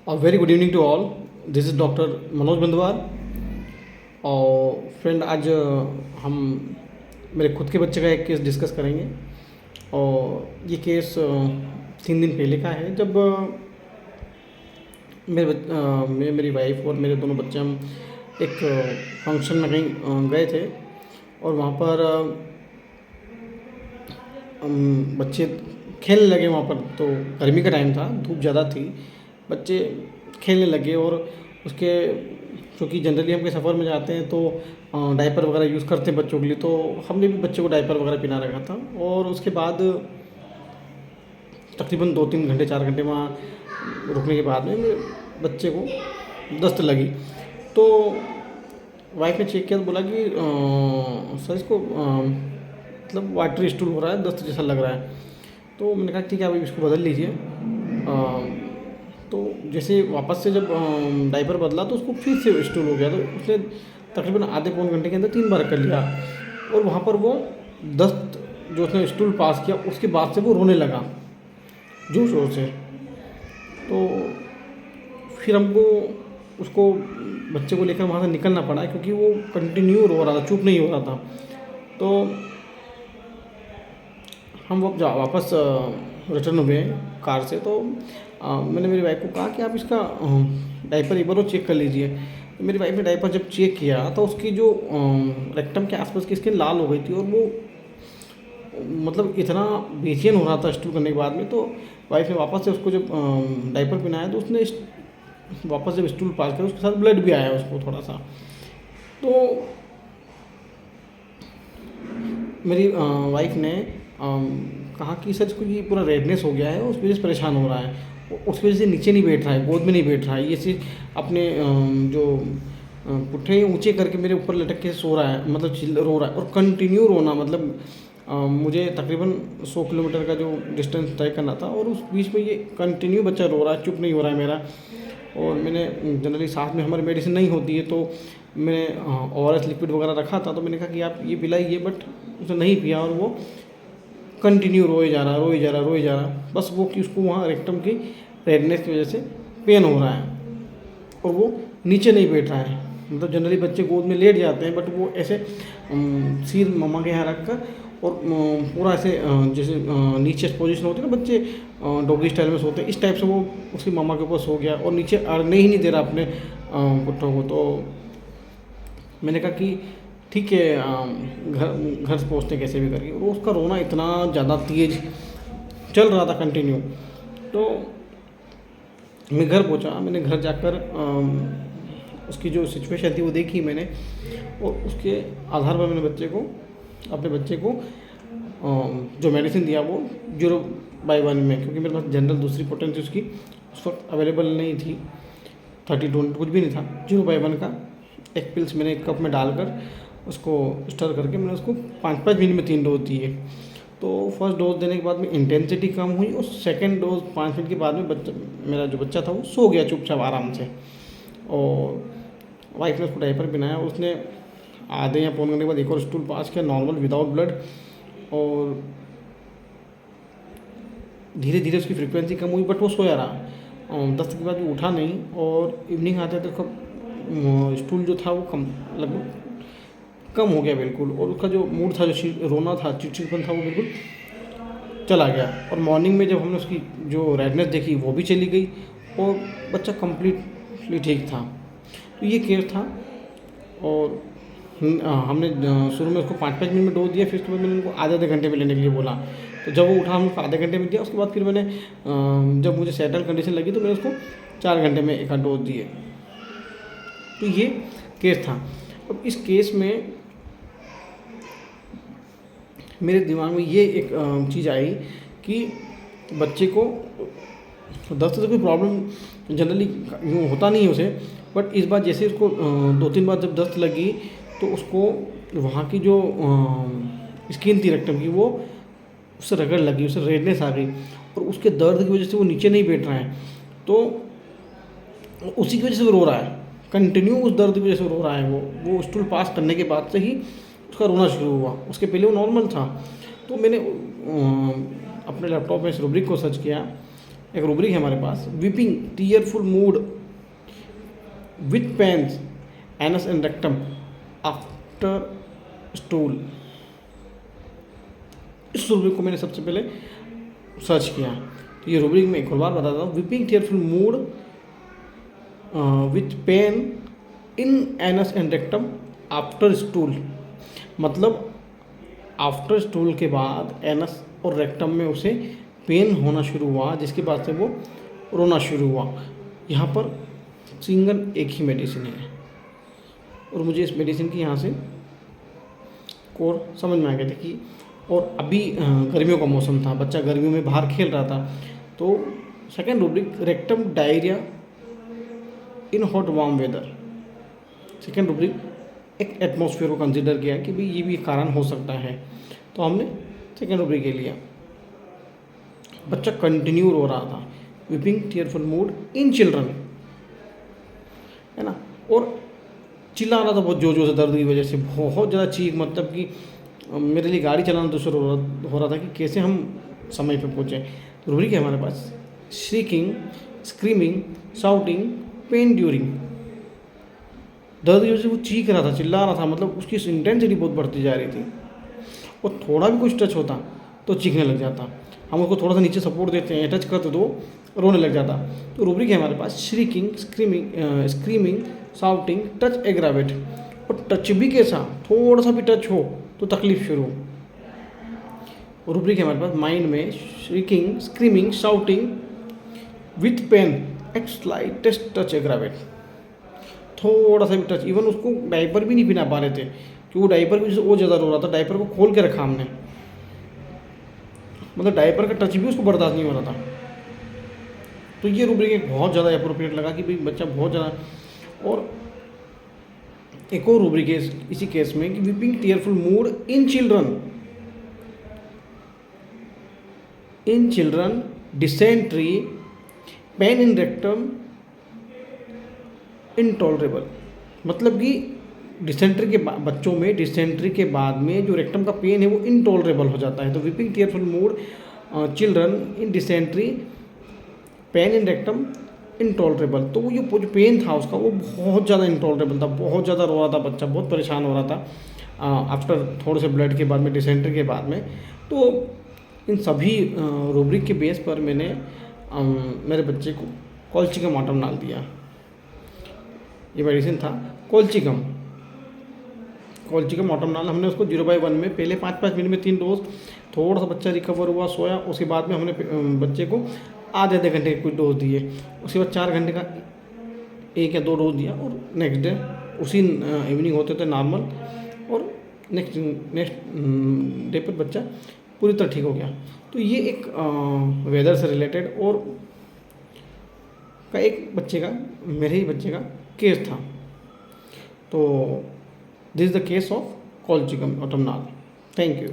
Very good evening to all. This is doctor Manoj Bandwar. और friend, आज हम मेरे खुद के बच्चे का एक केस डिस्कस करेंगे। और ये केस 3 दिन पहले का है, जब मेरी वाइफ और मेरे दोनों बच्चे हम एक फंक्शन में कहीं गए थे। और वहाँ पर बच्चे खेलने लगे वहाँ पर। तो गर्मी का टाइम था, धूप ज़्यादा थी, बच्चे खेलने लगे। और उसके क्योंकि जनरली हम कहीं सफ़र में जाते हैं तो डायपर वगैरह यूज़ करते हैं बच्चों के लिए, तो हमने भी बच्चे को डायपर वगैरह पिला रखा था। और उसके बाद तकरीबन 2-3 घंटे 4 घंटे वहाँ रुकने के बाद में मेरे बच्चे को दस्त लगी। तो वाइफ ने चेक किया तो बोला कि सर इसको मतलब वाटर स्टूल हो रहा है, दस्त जैसा लग रहा है। तो मैंने कहा ठीक है, अभी इसको बदल लीजिए। तो जैसे वापस से जब डायपर बदला तो उसको फिर से स्टूल हो गया। तो उसने तकरीबन आधे पौन घंटे के अंदर 3 बार कर लिया। और वहाँ पर वो दस्त जो उसने स्टूल पास किया, उसके बाद से वो रोने लगा जोर शोर से। तो फिर हमको उसको बच्चे को लेकर वहाँ से निकलना पड़ा, क्योंकि वो कंटिन्यू रो रहा था, चुप नहीं हो रहा था। तो हम वापस रिटर्न हुए कार से। तो मैंने मेरी वाइफ को कहा कि आप इसका डायपर एक बार वो चेक कर लीजिए। तो मेरी वाइफ ने डायपर जब चेक किया तो उसकी जो रेक्टम के आसपास की स्किन लाल हो गई थी, और वो मतलब इतना बेचैन हो रहा था स्टूल करने के बाद में। तो वाइफ ने वापस से उसको जब डायपर पहनाया तो उसने वापस जब स्टूल पास किया, उसके साथ ब्लड भी आया उसको थोड़ा सा। तो मेरी वाइफ ने कहा कि सर इसको ये पूरा रेडनेस हो गया है, उस वजह से परेशान हो रहा है, उस वजह से नीचे नहीं बैठ रहा है, गोद में नहीं बैठ रहा है, ये चीज़ अपने जो पुट्ठे ऊंचे करके मेरे ऊपर लटक के सो रहा है, मतलब रो रहा है। और कंटिन्यू रोना, मतलब मुझे तकरीबन 100 किलोमीटर का जो डिस्टेंस तय करना था, और उस बीच में ये कंटिन्यू बच्चा रो रहा है, चुप नहीं हो रहा है मेरा। और मैंने जनरली साथ में हमारी मेडिसिन नहीं होती है, तो मैंने ORS लिक्विड वगैरह रखा था। तो मैंने कहा कि आप ये पिलाइए, बट उसने नहीं पिया। और वो कंटिन्यू रोए जा रहा, रोए जा रहा, रोए जा रहा। बस वो कि उसको वहाँ रेक्टम की रेडनेस की वजह से पेन हो रहा है, और वो नीचे नहीं बैठ रहा है। मतलब जनरली बच्चे गोद में लेट जाते हैं, बट वो ऐसे सिर मम्मा के यहाँ रख कर और पूरा ऐसे जैसे नीचे पोजीशन होती है ना, बच्चे डॉगी स्टाइल में सोते हैं, इस टाइप से वो उसकी मम्मा के ऊपर सो गया, और नीचे अड़ने ही नहीं दे रहा अपने पुट्ठों को। तो मैंने कहा कि ठीक है, घर से पहुँचते कैसे भी करके। वो उसका रोना इतना ज़्यादा तेज चल रहा था कंटिन्यू। तो मैं घर पहुंचा। मैंने घर जाकर उसकी जो सिचुएशन थी वो देखी मैंने, और उसके आधार पर मैंने अपने बच्चे को जो मेडिसिन दिया वो 0/1 में, क्योंकि मेरे पास जनरल दूसरी पोटेंसी उसकी उस वक्त अवेलेबल नहीं थी, 30-20 कुछ भी नहीं था। 0/1 का एक पिल्स मैंने एक कप में डालकर उसको स्टर करके मैंने उसको 5-5 मिनट में 3 डोज दिए। तो फर्स्ट डोज देने के बाद में इंटेंसिटी कम हुई, और सेकंड डोज 5 मिनट के बाद में मेरा जो बच्चा था वो सो गया चुपचाप आराम से। और वाइफ ने उसको डायपर पहनाया। उसने आधे या पौन घंटे के बाद एक और स्टूल पास किया, नॉर्मल विदाउट ब्लड। और धीरे धीरे उसकी फ्रीक्वेंसी कम हुई, बट वो सोया रहा। 10 के बाद वो उठा नहीं, और इवनिंग आते तो स्टूल जो था वो लगभग कम हो गया बिल्कुल। और उसका जो मूड था, जो रोना था, चिड़चिड़पन था, वो बिल्कुल चला गया। और मॉर्निंग में जब हमने उसकी जो रेडनेस देखी वो भी चली गई, और बच्चा कम्प्लीटली ठीक था। तो ये केस था। और हमने शुरू में उसको 5-5 मिनट में डोज दिया, फिर उसके बाद मैंने उनको आधे घंटे में लेने के लिए बोला। तो जब वो उठा, हम उसको आधे घंटे में दिया। उसके बाद फिर मैंने जब मुझे सेटल कंडीशन लगी तो मैंने उसको 4 घंटे में एक डोज दिए। तो ये केस था। अब इस केस में मेरे दिमाग में ये एक चीज़ आई कि बच्चे को दस्त से कोई प्रॉब्लम जनरली यूँ होता नहीं है उसे, बट इस बार जैसे उसको 2-3 बार जब दस्त लगी तो उसको वहाँ की जो स्किन थी रेक्टम की, वो उससे रगड़ लगी, उससे रेडनेस आ गई, और उसके दर्द की वजह से वो नीचे नहीं बैठ रहा है। तो उसी की वजह से वो रो रहा है, कंटिन्यू उस दर्द की वजह से रो रहा है। वो स्टूल पास करने के बाद से ही उसका रोना शुरू हुआ, उसके पहले वो नॉर्मल था। तो मैंने अपने लैपटॉप में इस रूब्रिक को सर्च किया, एक रूब्रिक है हमारे पास, weeping tearful mood with pains anus and rectum after stool. इस रूब्रिक को मैंने सबसे पहले सर्च किया। तो ये रूब्रिक मैं एक और बार बताता हूँ, weeping tearful mood with pain in anus and rectum after stool. मतलब आफ्टर स्टूल के बाद एनस और रेक्टम में उसे पेन होना शुरू हुआ, जिसके बाद से वो रोना शुरू हुआ। यहाँ पर सिंगल एक ही मेडिसिन है और मुझे इस मेडिसिन की यहाँ से कोर समझ में आ गया था कि, और अभी गर्मियों का मौसम था, बच्चा गर्मियों में बाहर खेल रहा था। तो second rubric, rectum diarrhoea in hot warm weather. Second rubric एक एटमॉस्फेयर को कंसिडर किया कि भाई ये भी कारण हो सकता है, तो हमने सेकेंड रूब्रिक ले लिया। बच्चा कंटिन्यू रो रहा था, weeping tearful mood in children, है ना, और चिल्ला रहा था बहुत जोर जोर से दर्द की वजह से, बहुत ज़्यादा चीख, मतलब कि मेरे लिए गाड़ी चलाना दूसरा हो रहा था कि कैसे हम समय पे पहुँचे। रूब्रिक है हमारे पास, shrieking screaming shouting pain during. दर्द की वजह से वो चीख रहा था, चिल्ला रहा था, मतलब उसकी इंटेंसिटी बहुत बढ़ती जा रही थी, और थोड़ा भी कुछ टच होता तो चीखने लग जाता। हम उसको थोड़ा सा नीचे सपोर्ट देते हैं, टच करते तो रोने लग जाता। तो रूब्रिक है हमारे पास, shrieking screaming shouting touch aggravate. और टच भी कैसा, थोड़ा सा भी टच हो तो तकलीफ शुरू। रूब्रिक है हमारे पास माइंड में, shrieking screaming shouting with pain eight slightest touch aggravate. थोड़ा सा भी टच, इवन उसको डायपर भी नहीं पहना पा रहे थे कि वो डायपर की वजह से वो ज़्यादा रो रहा था, डायपर को खोल के रखा हमने, मतलब डायपर का टच भी उसको बर्दाश्त नहीं हो रहा था। तो ये रूब्रिक एक बहुत ज़्यादा अप्रोप्रिएट लगा कि भाई बच्चा बहुत ज़्यादा। और एक और रूब्रिक है इसी केस में कि weeping tearful mood in children dysentery pain in rectum intolerable. मतलब कि डिसेंट्री के बच्चों में डिसेंट्री के बाद में जो रेक्टम का पेन है वो इनटॉलरेबल हो जाता है। तो weeping tearful mood children in dysentery pain in rectum intolerable. तो वो जो पेन था उसका वो बहुत ज़्यादा इनटॉलरेबल था, बहुत ज़्यादा रो रहा था बच्चा, बहुत परेशान हो रहा था आफ्टर थोड़े से ब्लड के बाद में, डिसेंट्री के बाद में। तो इन सभी रूब्रिक के बेस पर मैंने मेरे बच्चे को कॉल्चिकम ऑटोमनाल दिया। ये मेडिसिन था कॉल्चिकम ऑटोमनाल। हमने उसको 0/1 में पहले 5-5 मिनट में 3 डोज, थोड़ा सा बच्चा रिकवर हुआ, सोया, उसके बाद में हमने बच्चे को आधे घंटे के कुछ डोज दिए। उसके बाद 4 घंटे का 1 या 2 डोज दिया, और नेक्स्ट डे उसी इवनिंग होते थे नॉर्मल, और नेक्स्ट डे पर बच्चा पूरी तरह ठीक हो गया। तो ये एक वेदर से रिलेटेड और का एक बच्चे का, मेरे ही बच्चे का केस था। तो this is the case of colchicum autumnale. Thank you.